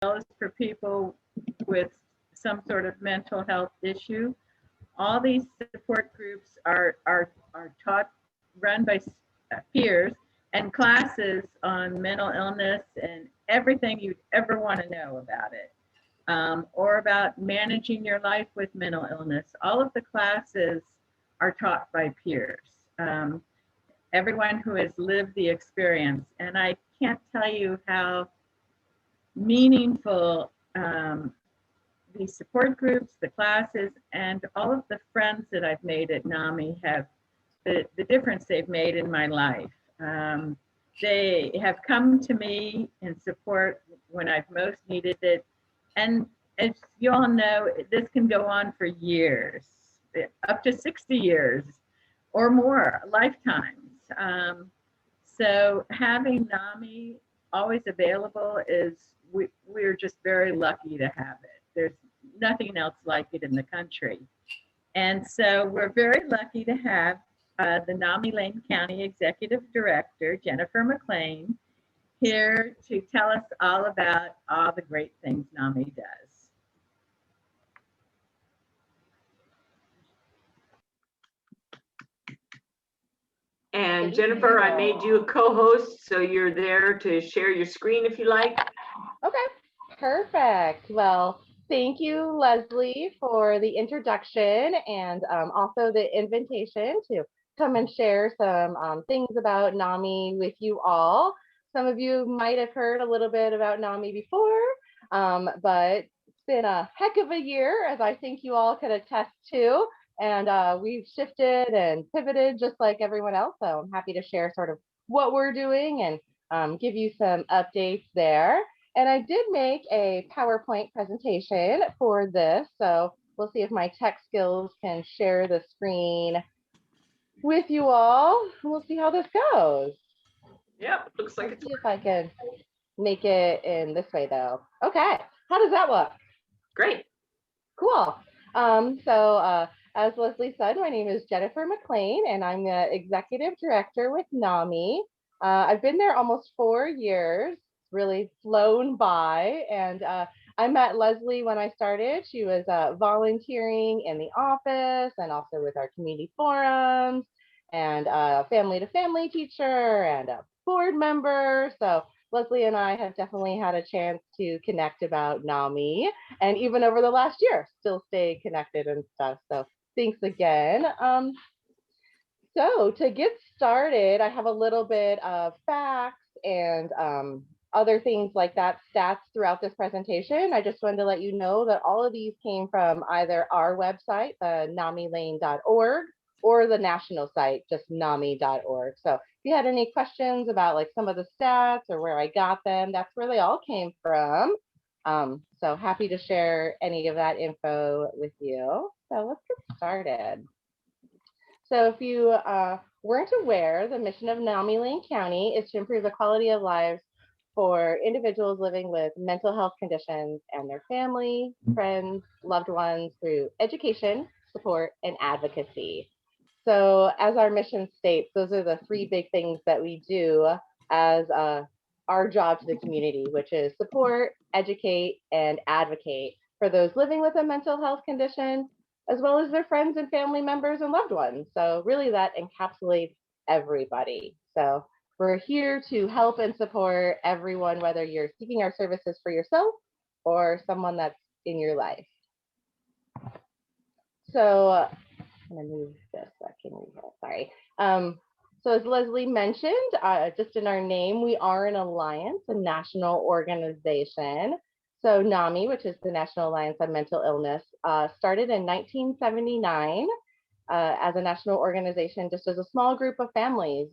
well as for people with some sort of mental health issue. All these support groups are taught, run by peers, and classes on mental illness and everything you'd ever want to know about it, or about managing your life with mental illness. All of the classes are taught by peers, everyone who has lived the experience. And I can't tell you how meaningful the support groups, the classes, and all of the friends that I've made at NAMI have, the difference they've made in my life. They have come to me in support when I've most needed it. And as you all know, this can go on for years, up to 60 years or more, lifetimes. So having NAMI always available is, we're just very lucky to have it. There's nothing else like it in the country. And so we're very lucky to have the NAMI Lane County Executive Director, Jennifer MacLean, here to tell us all about all the great things NAMI does. And Jennifer, I made you a co-host, so you're there to share your screen if you like. Okay, perfect. Well, thank you, Leslie, for the introduction and also the invitation to come and share some things about NAMI with you all. Some of you might have heard a little bit about NAMI before, but it's been a heck of a year, as I think you all could attest to. And we've shifted and pivoted just like everyone else. So I'm happy to share sort of what we're doing and give you some updates there. And I did make a PowerPoint presentation for this. So we'll see if my tech skills can share the screen with you all. We'll see how this goes. Yep, looks like Let's it's see if I can make it in this way though. Okay, how does that look? great. Cool. As Leslie said, my name is Jennifer MacLean, and I'm the Executive Director with NAMI. I've been there almost 4 years, really flown by, and I met Leslie when I started. She was volunteering in the office and also with our community forums, and a family-to-family teacher and a board member. So Leslie and I have definitely had a chance to connect about NAMI, and even over the last year, still stay connected and stuff. So thanks again. So to get started, I have a little bit of facts and other things like that, stats throughout this presentation. I just wanted to let you know that all of these came from either our website, the namilane.org, or the national site, just nami.org. So if you had any questions about like some of the stats or where I got them, that's where they all came from. So happy to share any of that info with you. So let's get started. So if you weren't aware, the mission of NAMI Lane County is to improve the quality of lives for individuals living with mental health conditions and their family, friends, loved ones through education, support, and advocacy. So as our mission states, those are the 3 big things that we do as our job to the community, which is support, educate, and advocate for those living with a mental health condition, as well as their friends and family members and loved ones. So really that encapsulates everybody. So we're here to help and support everyone, whether you're seeking our services for yourself or someone that's in your life. So I'm gonna move this, sorry. So as Leslie mentioned, just in our name, we are an alliance, a national organization. So NAMI, which is the National Alliance on Mental Illness, started in 1979 as a national organization, just as a small group of families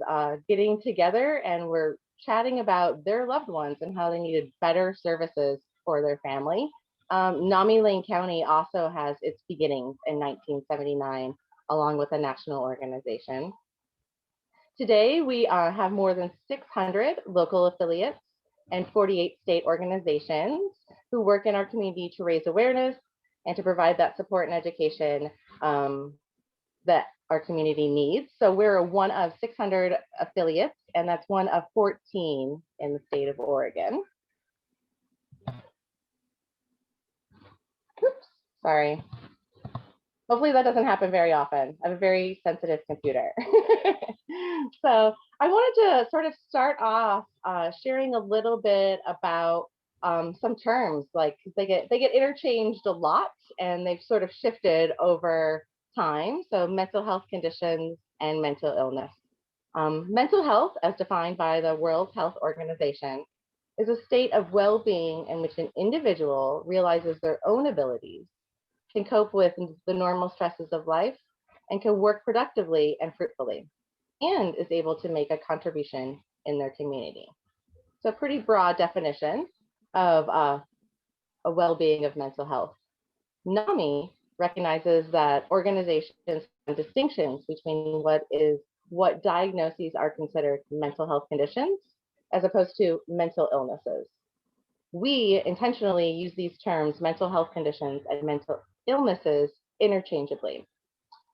getting together, and we're chatting about their loved ones and how they needed better services for their family. NAMI Lane County also has its beginnings in 1979, along with a national organization. Today, we have more than 600 local affiliates and 48 state organizations who work in our community to raise awareness and to provide that support and education that our community needs. So we're one of 600 affiliates, and that's one of 14 in the state of Oregon. Sorry. Hopefully that doesn't happen very often. I have a very sensitive computer. So I wanted to sort of start off sharing a little bit about some terms, like they get interchanged a lot, and they've sort of shifted over time. So mental health conditions and mental illness. Mental health, as defined by the World Health Organization, is a state of well-being in which an individual realizes their own abilities, can cope with the normal stresses of life, and can work productively and fruitfully, and is able to make a contribution in their community. So a pretty broad definition of a well-being of mental health. NAMI recognizes that organizations have distinctions between what diagnoses are considered mental health conditions as opposed to mental illnesses. We intentionally use these terms, mental health conditions and mental illnesses, interchangeably.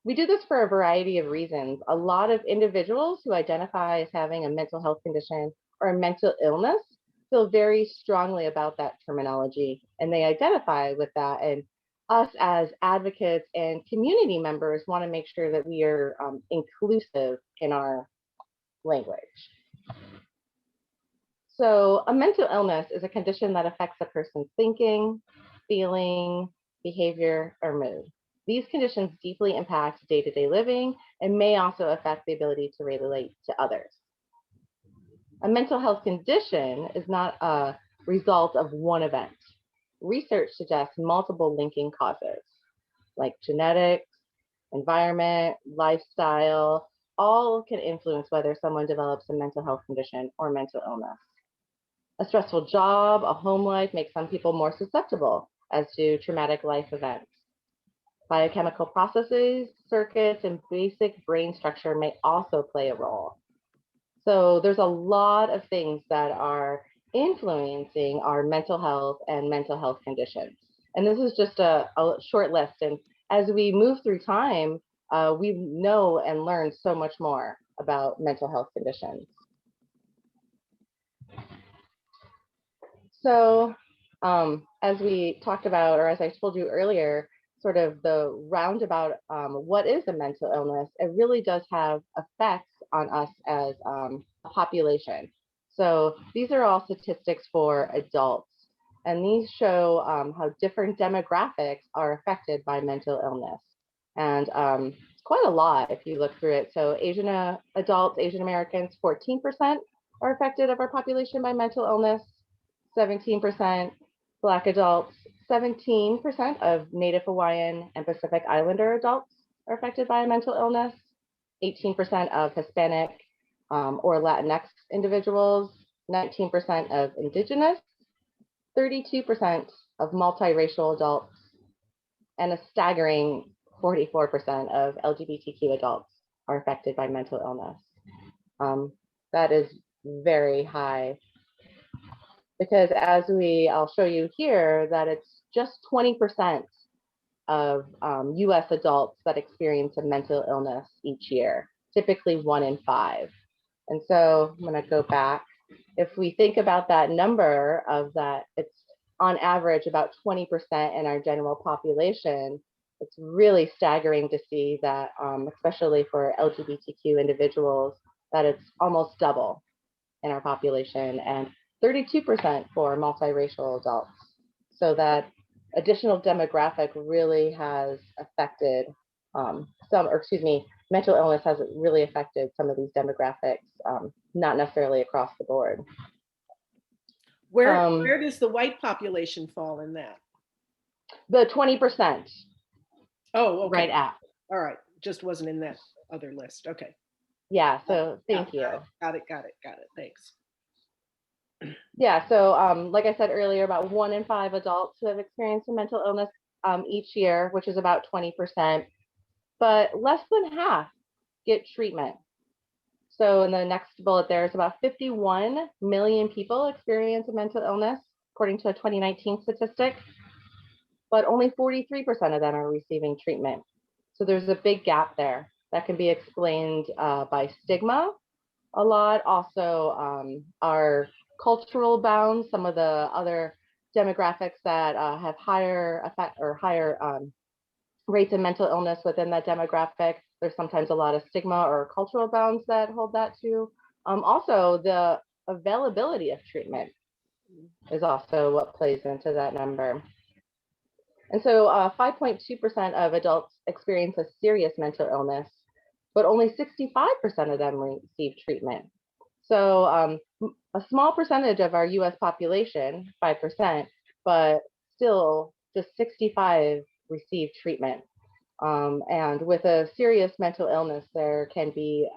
We do this for a variety of reasons. A lot of individuals who identify as having a mental health condition or a mental illness feel very strongly about that terminology, and they identify with that. And us as advocates and community members want to make sure that we are inclusive in our language. So a mental illness is a condition that affects a person's thinking, feeling, behavior, or mood. These conditions deeply impact day-to-day living and may also affect the ability to relate to others. A mental health condition is not a result of one event. Research suggests multiple linking causes, like genetics, environment, lifestyle, all can influence whether someone develops a mental health condition or mental illness. A stressful job, a home life makes some people more susceptible as to traumatic life events. Biochemical processes, circuits, and basic brain structure may also play a role. So there's a lot of things that are influencing our mental health and mental health conditions. And this is just a short list. And as we move through time, we know and learn so much more about mental health conditions. So as we talked about, or as I told you earlier, sort of the roundabout, what is a mental illness, it really does have effects on us as a population. So these are all statistics for adults, and these show how different demographics are affected by mental illness. And it's quite a lot if you look through it. So Asian adults, Asian Americans, 14% are affected of our population by mental illness, 17% Black adults, 17% of Native Hawaiian and Pacific Islander adults are affected by a mental illness, 18% of Hispanic or Latinx individuals, 19% of Indigenous, 32% of multiracial adults, and a staggering 44% of LGBTQ adults are affected by mental illness. That is very high, because as I'll show you here, that it's just 20% of US adults that experience a mental illness each year, typically 1 in 5. And so I'm gonna go back. If we think about that number of that, it's on average about 20% in our general population. It's really staggering to see that, especially for LGBTQ individuals, that it's almost double in our population, and 32% for multiracial adults. So that additional demographic really has affected mental illness has really affected some of these demographics, not necessarily across the board. Where does the white population fall in that? The 20%. Oh, okay. Right at. All right, just wasn't in that other list. Okay. Yeah, so thank you. Got it. Thanks. Yeah, so like I said earlier, about 1 in 5 adults who have experienced a mental illness each year, which is about 20%, but less than half get treatment. So in the next bullet, there's about 51 million people experience a mental illness, according to a 2019 statistic, but only 43% of them are receiving treatment. So there's a big gap there that can be explained by stigma a lot. Also, our cultural bounds, some of the other demographics that have higher effect or higher rates of mental illness within that demographic. There's sometimes a lot of stigma or cultural bounds that hold that too. Also, the availability of treatment is also what plays into that number. And so 5.2% of adults experience a serious mental illness, but only 65% of them receive treatment. So a small percentage of our US population, 5%, but still just 65 receive treatment. And with a serious mental illness, there can be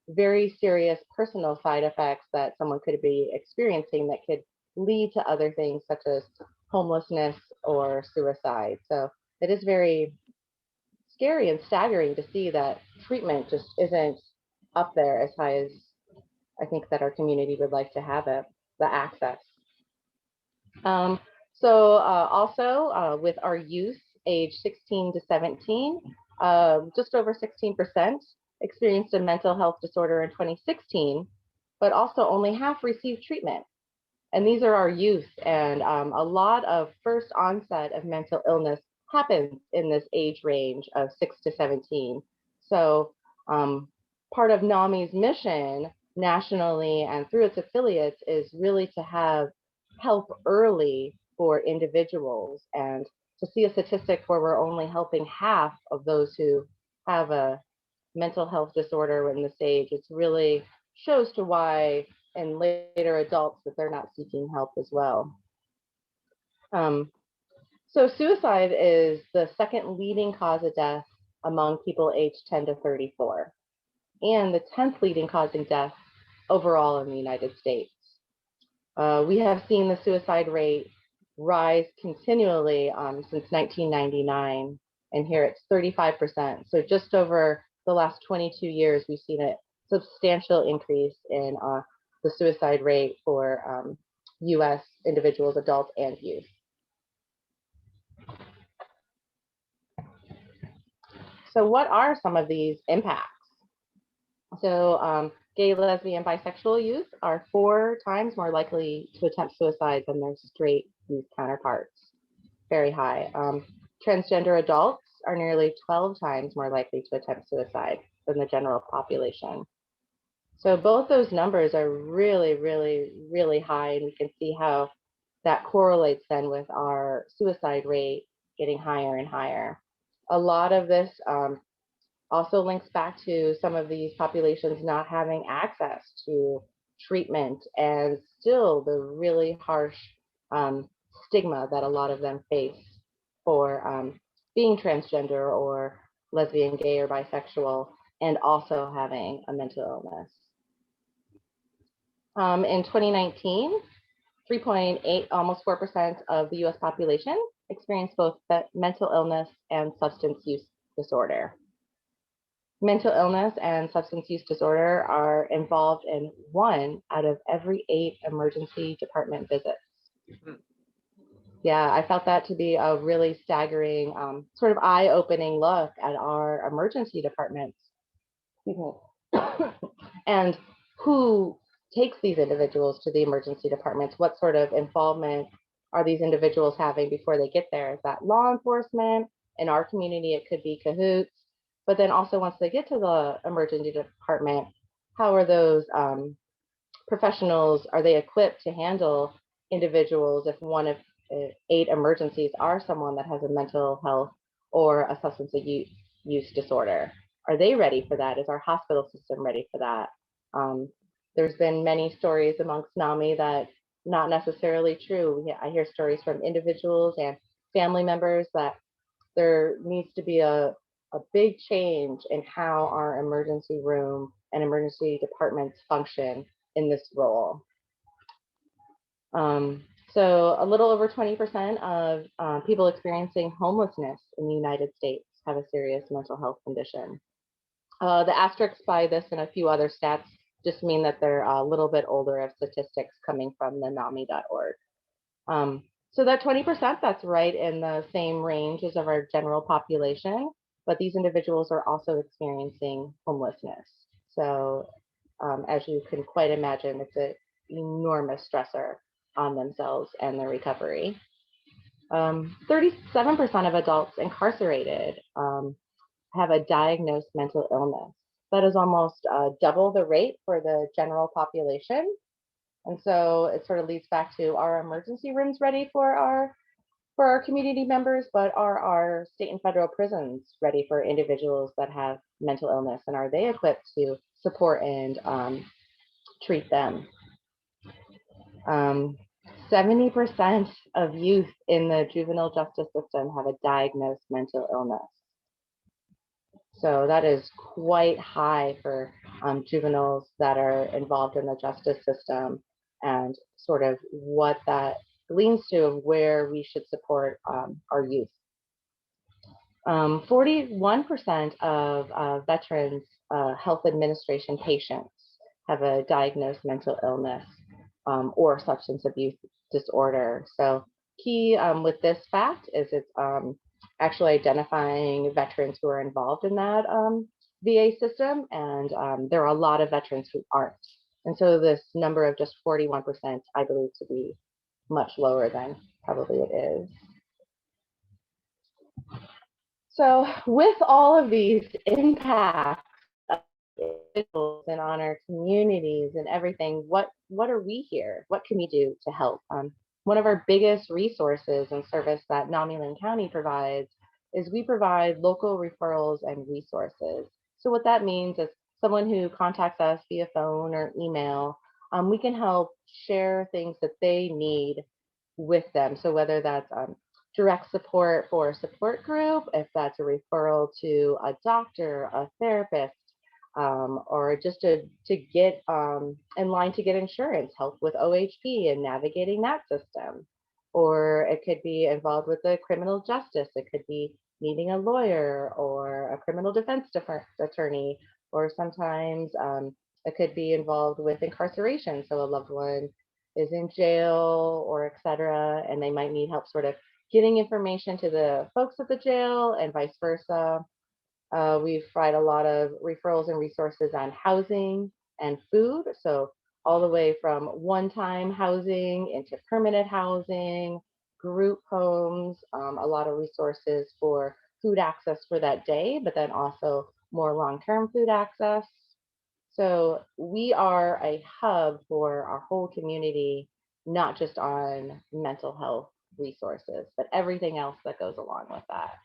very serious personal side effects that someone could be experiencing that could lead to other things such as homelessness or suicide. So it is very scary and staggering to see that treatment just isn't up there as high as I think that our community would like to have it, the access. Also with our youth age 16 to 17, just over 16% experienced a mental health disorder in 2016, but also only half received treatment. And these are our youth, and a lot of first onset of mental illness happens in this age range of 6 to 17. So part of NAMI's mission nationally and through its affiliates is really to have help early for individuals, and to see a statistic where we're only helping half of those who have a mental health disorder in this age, it really shows to why in later adults that they're not seeking help as well. So suicide is the second leading cause of death among people aged 10 to 34, and the 10th leading cause of death overall in the United States. We have seen the suicide rate rise continually since 1999, and here it's 35%. So just over the last 22 years, we've seen a substantial increase in the suicide rate for US individuals, adults, and youth. So what are some of these impacts? So gay, lesbian, bisexual youth are 4 times more likely to attempt suicide than their straight youth counterparts. Very high. Transgender adults are nearly 12 times more likely to attempt suicide than the general population. So both those numbers are really, really, really high, and we can see how that correlates then with our suicide rate getting higher and higher. A lot of this also links back to some of these populations not having access to treatment, and still the really harsh stigma that a lot of them face for being transgender or lesbian, gay, or bisexual, and also having a mental illness. In 2019, 3.8, almost 4% of the US population experienced both mental illness and substance use disorder. Mental illness and substance use disorder are involved in 1 out of every 8 emergency department visits. Yeah, I felt that to be a really staggering, sort of eye-opening look at our emergency departments. And who takes these individuals to the emergency departments? What sort of involvement are these individuals having before they get there? Is that law enforcement? In our community, it could be cahoots. But then also once they get to the emergency department, how are those professionals, are they equipped to handle individuals if 1 of 8 emergencies are someone that has a mental health or a substance use disorder? Are they ready for that? Is our hospital system ready for that? There's been many stories amongst NAMI that not necessarily true. I hear stories from individuals and family members that there needs to be a big change in how our emergency room and emergency departments function in this role. So a little over 20% of people experiencing homelessness in the United States have a serious mental health condition. The asterisks by this and a few other stats just mean that they're a little bit older of statistics coming from the NAMI.org. So that 20%, that's right in the same range as of our general population, but these individuals are also experiencing homelessness. So as you can quite imagine, it's an enormous stressor on themselves and their recovery. 37% of adults incarcerated have a diagnosed mental illness. That is almost double the rate for the general population. And so it sort of leads back to, our emergency rooms ready for our community members, but are our state and federal prisons ready for individuals that have mental illness, and are they equipped to support and treat them? 70% of youth in the juvenile justice system have a diagnosed mental illness. So that is quite high for juveniles that are involved in the justice system, and sort of what that leans to of where we should support our youth. 41% of veterans health administration patients have a diagnosed mental illness or substance abuse disorder. So key with this fact is it's actually identifying veterans who are involved in that VA system, and there are a lot of veterans who aren't. And so this number of just 41%, I believe to be much lower than probably it is. So with all of these impacts and on our communities and everything, what are we here? What can we do to help? One of our biggest resources and service that NAMI Lane County provides is we provide local referrals and resources. So what that means is someone who contacts us via phone or email, we can help share things that they need with them. So whether that's direct support for a support group, if that's a referral to a doctor, a therapist, or just to get in line to get insurance, help with OHP and navigating that system. Or it could be involved with the criminal justice. It could be needing a lawyer or a criminal defense attorney, or sometimes it could be involved with incarceration. So a loved one is in jail or et cetera, and they might need help sort of getting information to the folks at the jail and vice versa. We provide a lot of referrals and resources on housing and food. So all the way from one-time housing into permanent housing, group homes, a lot of resources for food access for that day, but then also more long-term food access. So we are a hub for our whole community, not just on mental health resources, but everything else that goes along with that.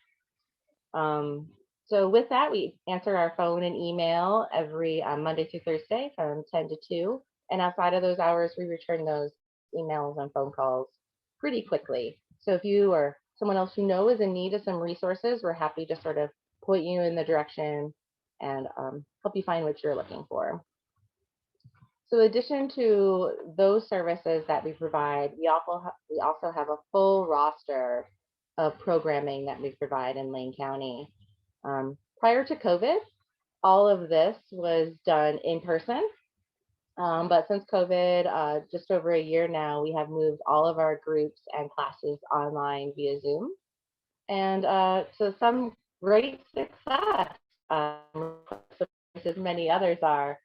So with that, we answer our phone and email every Monday through Thursday from 10 to 2. And outside of those hours, we return those emails and phone calls pretty quickly. So if you or someone else you know is in need of some resources, we're happy to sort of point you in the direction and help you find what you're looking for. So in addition to those services that we provide, we also have a full roster of programming that we provide in Lane County. Prior to COVID, all of this was done in person. But since COVID, just over a year now, we have moved all of our groups and classes online via Zoom. And to some great success, as many others are.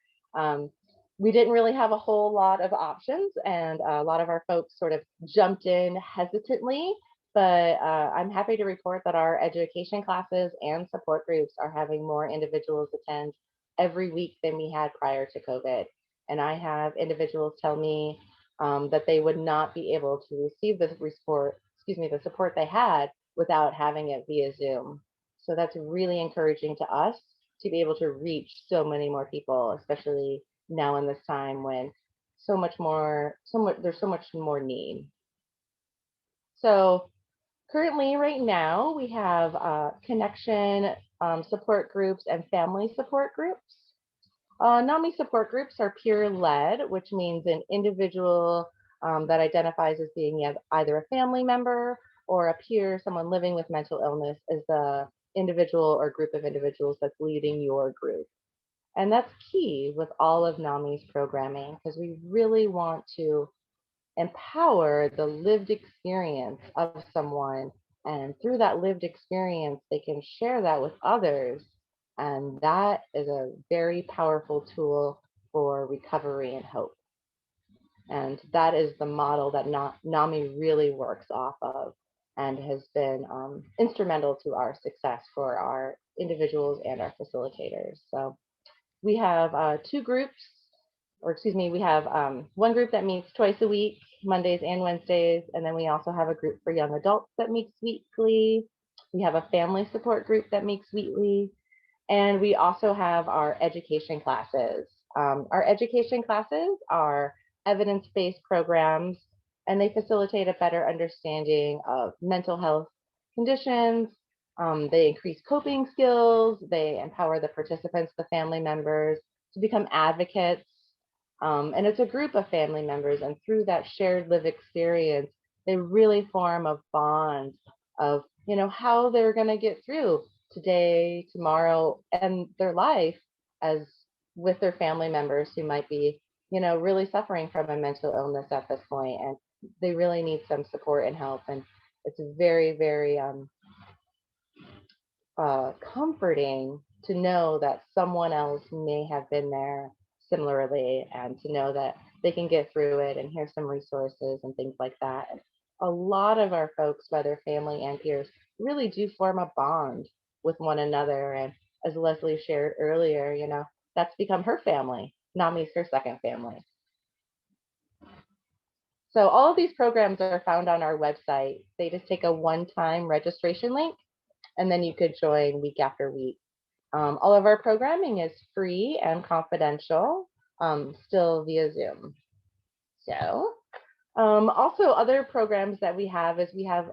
We didn't really have a whole lot of options, and a lot of our folks sort of jumped in hesitantly. But I'm happy to report that our education classes and support groups are having more individuals attend every week than we had prior to COVID. And I have individuals tell me that they would not be able to receive the support they had without having it via Zoom. So that's really encouraging to us to be able to reach so many more people, especially now in this time when there's so much more need. So currently, right now, we have connection support groups and family support groups. NAMI support groups are peer-led, which means an individual that identifies as being either a family member or a peer, someone living with mental illness, is the individual or group of individuals that's leading your group. And that's key with all of NAMI's programming, because we really want to empower the lived experience of someone, and through that lived experience they can share that with others, and that is a very powerful tool for recovery and hope. And that is the model that NAMI really works off of and has been instrumental to our success for our individuals and our facilitators. So we have two groups, or excuse me, we have one group that meets twice a week, Mondays and Wednesdays, and then we also have a group for young adults that meets weekly. We have a family support group that meets weekly, and we also have our education classes. Our education classes are evidence-based programs, and they facilitate a better understanding of mental health conditions. They increase coping skills. They empower the participants, the family members, to become advocates. And it's a group of family members, and through that shared lived experience, they really form a bond of, you know, how they're going to get through today, tomorrow, and their life as with their family members who might be, you know, really suffering from a mental illness at this point, and they really need some support and help. And it's very, very comforting to know that someone else may have been there similarly, and to know that they can get through it, and here's some resources and things like that. And a lot of our folks, whether family and peers, really do form a bond with one another. And as Leslie shared earlier, you know, that's become her family. NAMI's her second family. So all of these programs are found on our website. They just take a one-time registration link, and then you could join week after week. All of our programming is free and confidential, still via Zoom. So also other programs that we have is we have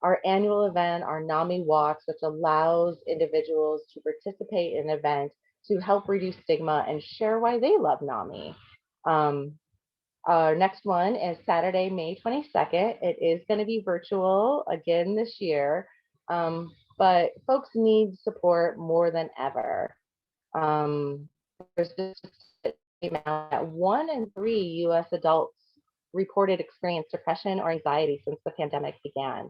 our annual event, our NAMI Walks, which allows individuals to participate in an event to help reduce stigma and share why they love NAMI. Our next one is Saturday, May 22nd. It is going to be virtual again this year. But folks need support more than ever. There's just that 1 in 3 U.S. adults reported experienced depression or anxiety since the pandemic began.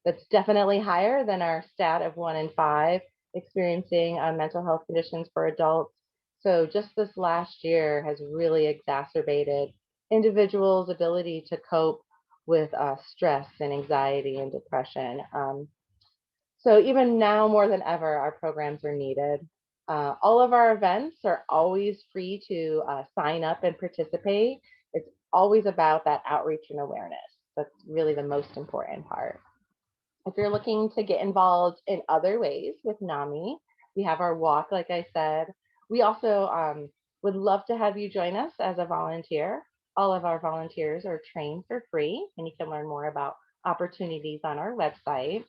That's definitely higher than our stat of 1 in 5 experiencing mental health conditions for adults. So just this last year has really exacerbated individuals' ability to cope with stress and anxiety and depression. So even now more than ever, our programs are needed. All of our events are always free to sign up and participate. It's always about that outreach and awareness. That's really the most important part. If you're looking to get involved in other ways with NAMI, we have our walk, like I said. We also would love to have you join us as a volunteer. All of our volunteers are trained for free, and you can learn more about opportunities on our website.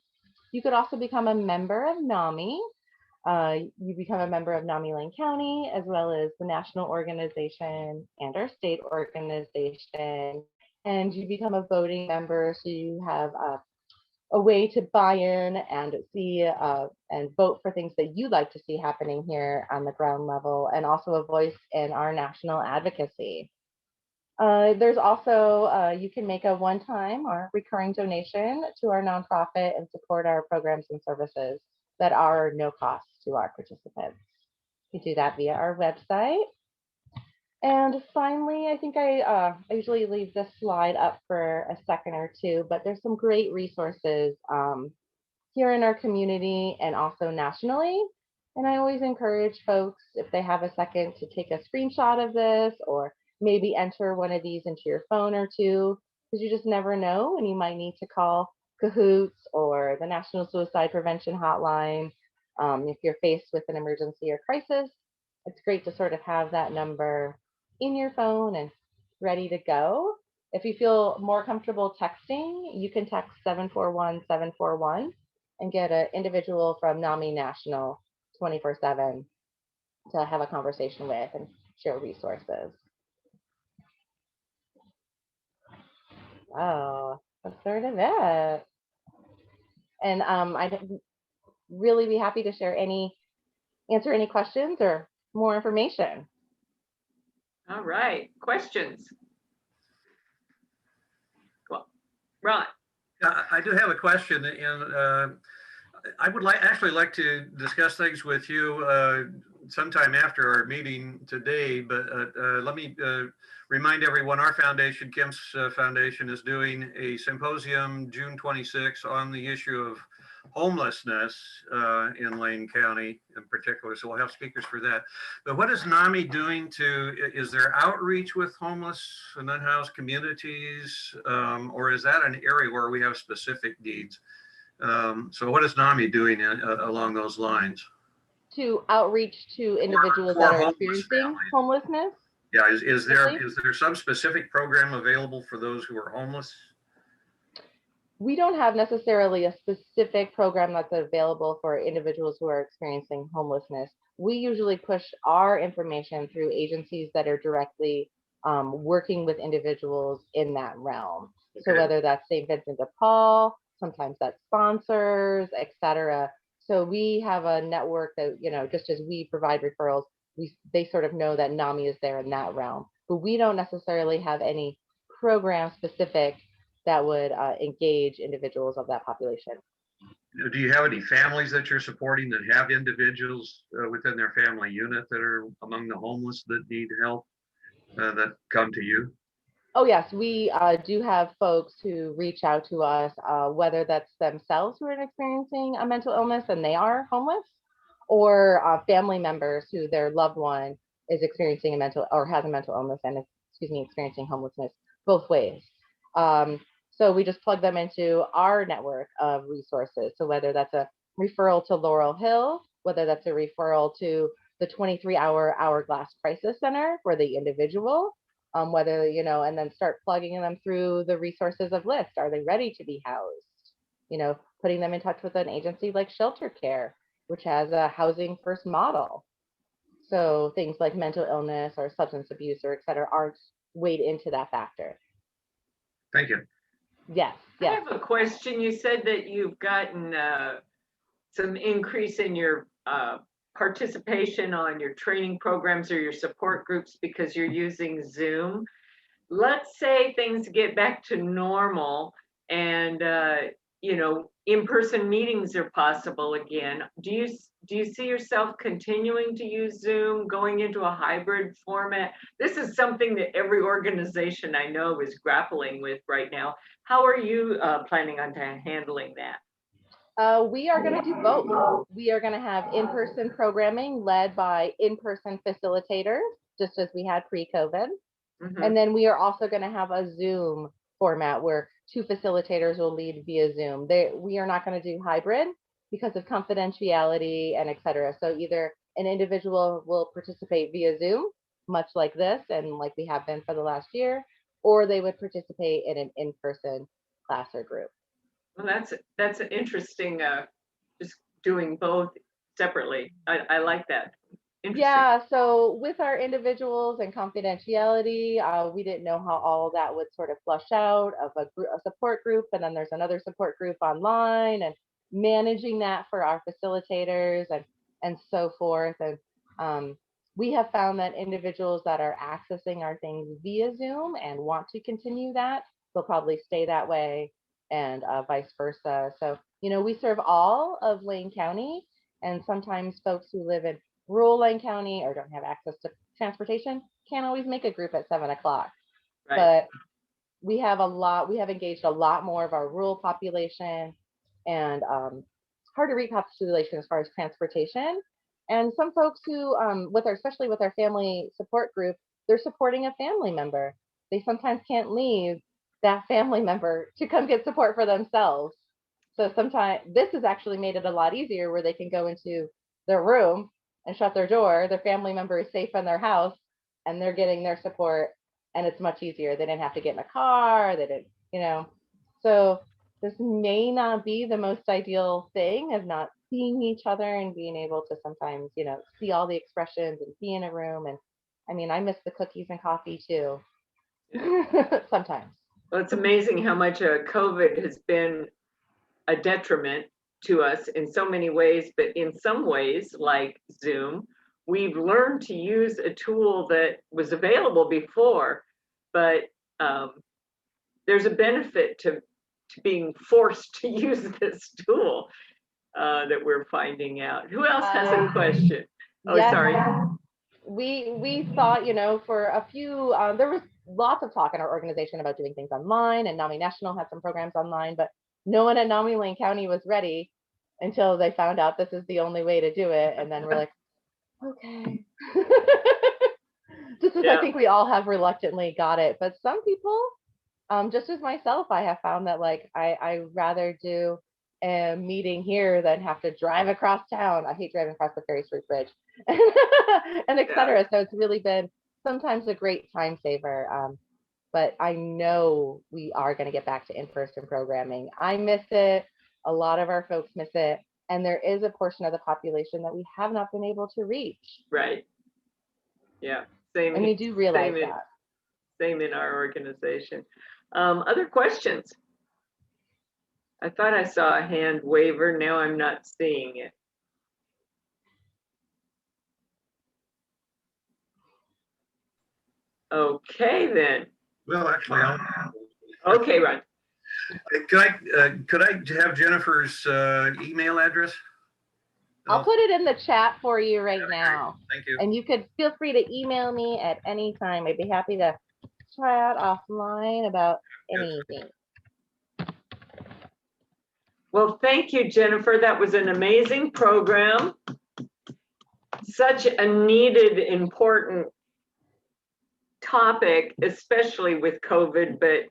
You could also become a member of NAMI. You become a member of NAMI Lane County, as well as the national organization and our state organization. And you become a voting member, so you have a way to buy in and see and vote for things that you'd like to see happening here on the ground level, and also a voice in our national advocacy. There's also, you can make a one-time or recurring donation to our nonprofit and support our programs and services that are no cost to our participants. You do that via our website. And finally, I think I usually leave this slide up for a second or two, but there's some great resources here in our community and also nationally. And I always encourage folks, if they have a second, to take a screenshot of this, or maybe enter one of these into your phone or two, because you just never know, and you might need to call Cahoots or the National Suicide Prevention Hotline. If you're faced with an emergency or crisis, it's great to sort of have that number in your phone and ready to go. If you feel more comfortable texting, you can text 741-741 and get an individual from NAMI National 24/7 to have a conversation with and share resources. Oh, that's sort of it. And I'd really be happy to answer any questions or more information. All right, questions? Well, Ron. I do have a question, and I would actually like to discuss things with you sometime after our meeting today, but let me remind everyone our foundation, Kim's foundation, is doing a symposium June 26 on the issue of homelessness in Lane County in particular. So we'll have speakers for that. But what is NAMI doing is there outreach with homeless and unhoused communities, or is that an area where we have specific needs? So what is NAMI doing along those lines? To outreach to individuals that are experiencing homelessness? Yeah, is there some specific program available for those who are homeless? We don't have necessarily a specific program that's available for individuals who are experiencing homelessness. We usually push our information through agencies that are directly working with individuals in that realm. Okay. So whether that's St. Vincent de Paul, sometimes that's sponsors, etc. So we have a network that, you know, just as we provide referrals, they sort of know that NAMI is there in that realm. But we don't necessarily have any program specific that would engage individuals of that population. Do you have any families that you're supporting that have individuals within their family unit that are among the homeless that need help that come to you? Oh yes, we do have folks who reach out to us, whether that's themselves who are experiencing a mental illness and they are homeless, or family members who their loved one is experiencing a mental or has a mental illness and experiencing homelessness, both ways. So we just plug them into our network of resources. So whether that's a referral to Laurel Hill, whether that's a referral to the 23-hour Hourglass Crisis Center for the individual, whether, you know, and then start plugging them through the resources of LIST. Are they ready to be housed? You know, putting them in touch with an agency like Shelter Care, which has a housing first model. So things like mental illness or substance abuse or et cetera aren't weighed into that factor. Thank you. Yes. I have a question. You said that you've gotten some increase in your participation on your training programs or your support groups because you're using Zoom. Let's say things get back to normal and you know, in-person meetings are possible again. Do you see yourself continuing to use Zoom, going into a hybrid format? This is something that every organization I know is grappling with right now. How are you planning on handling that? We are going to do both. We are going to have in-person programming led by in-person facilitators, just as we had pre-COVID. Mm-hmm. And then we are also going to have a Zoom format where 2 facilitators will lead via Zoom. We are not going to do hybrid because of confidentiality and et cetera. So either an individual will participate via Zoom, much like this and like we have been for the last year, or they would participate in an in-person class or group. Well, that's interesting, just doing both separately. I like that. Yeah, so with our individuals and confidentiality, we didn't know how all of that would sort of flush out of a support group, and then there's another support group online, and managing that for our facilitators and so forth. And we have found that individuals that are accessing our things via Zoom and want to continue that, they'll probably stay that way, and vice versa. So, you know, we serve all of Lane County, and sometimes folks who live in rural Lane County or don't have access to transportation can't always make a group at 7 o'clock. Right. But we have engaged a lot more of our rural population and hard to reach population as far as transportation. And some folks who, especially with our family support group, they're supporting a family member. They sometimes can't leave that family member to come get support for themselves. So sometimes this has actually made it a lot easier where they can go into their room and shut their door. Their family member is safe in their house and they're getting their support, and it's much easier. They didn't have to get in a car. They didn't, you know. So this may not be the most ideal thing of not seeing each other and being able to sometimes, you know, see all the expressions and be in a room. And I mean, I miss the cookies and coffee too. Sometimes. Well, it's amazing how much COVID has been a detriment to us in so many ways, but in some ways, like Zoom, we've learned to use a tool that was available before, but there's a benefit to being forced to use this tool. that we're finding out. Who else has a Um, question? Oh, Yes, sorry. we thought, for a few, there was lots of talk in our organization about doing things online, and NAMI National had some programs online, but no one at NAMI Lane County was ready until they found out this is the only way to do it. And then we're like, okay. Just as I Yeah. think we all have reluctantly got it. But some people, just as myself, I have found that like I rather do a meeting here than have to drive across town. I hate driving across the Ferry Street Bridge and et cetera. So it's really been sometimes a great time saver. But I know we are going to get back to in-person programming. I miss it. A lot of our folks miss it. And there is a portion of the population that we have not been able to reach. Right. Yeah. Same. And we do realize same in, that. Same in our organization. Other questions? I thought I saw a hand waver. Now I'm not seeing it. Okay, then. Well, actually, Okay, Ron. could I have Jennifer's email address? I'll put it in the chat for you right now. Thank you. And you could feel free to email me at any time. I'd be happy to chat offline about anything. Well, thank you, Jennifer. That was an amazing program. Such a needed, important topic, especially with COVID, but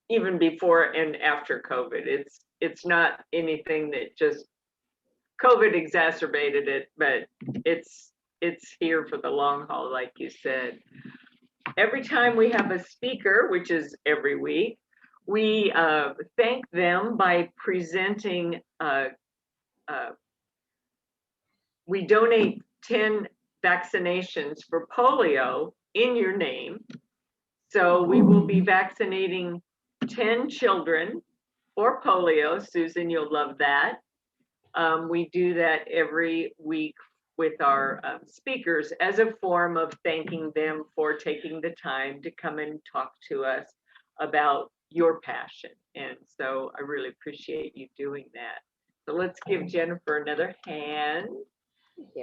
even before and after COVID. It's not anything that just COVID exacerbated it, but it's here for the long haul, like you said. Every time we have a speaker, which is every week, we thank them by presenting, we donate 10 vaccinations for polio in your name. So we will be vaccinating 10 children for polio. Susan, you'll love that. We do that every week with our speakers as a form of thanking them for taking the time to come and talk to us about your passion. And so I really appreciate you doing that. So let's give Jennifer another hand.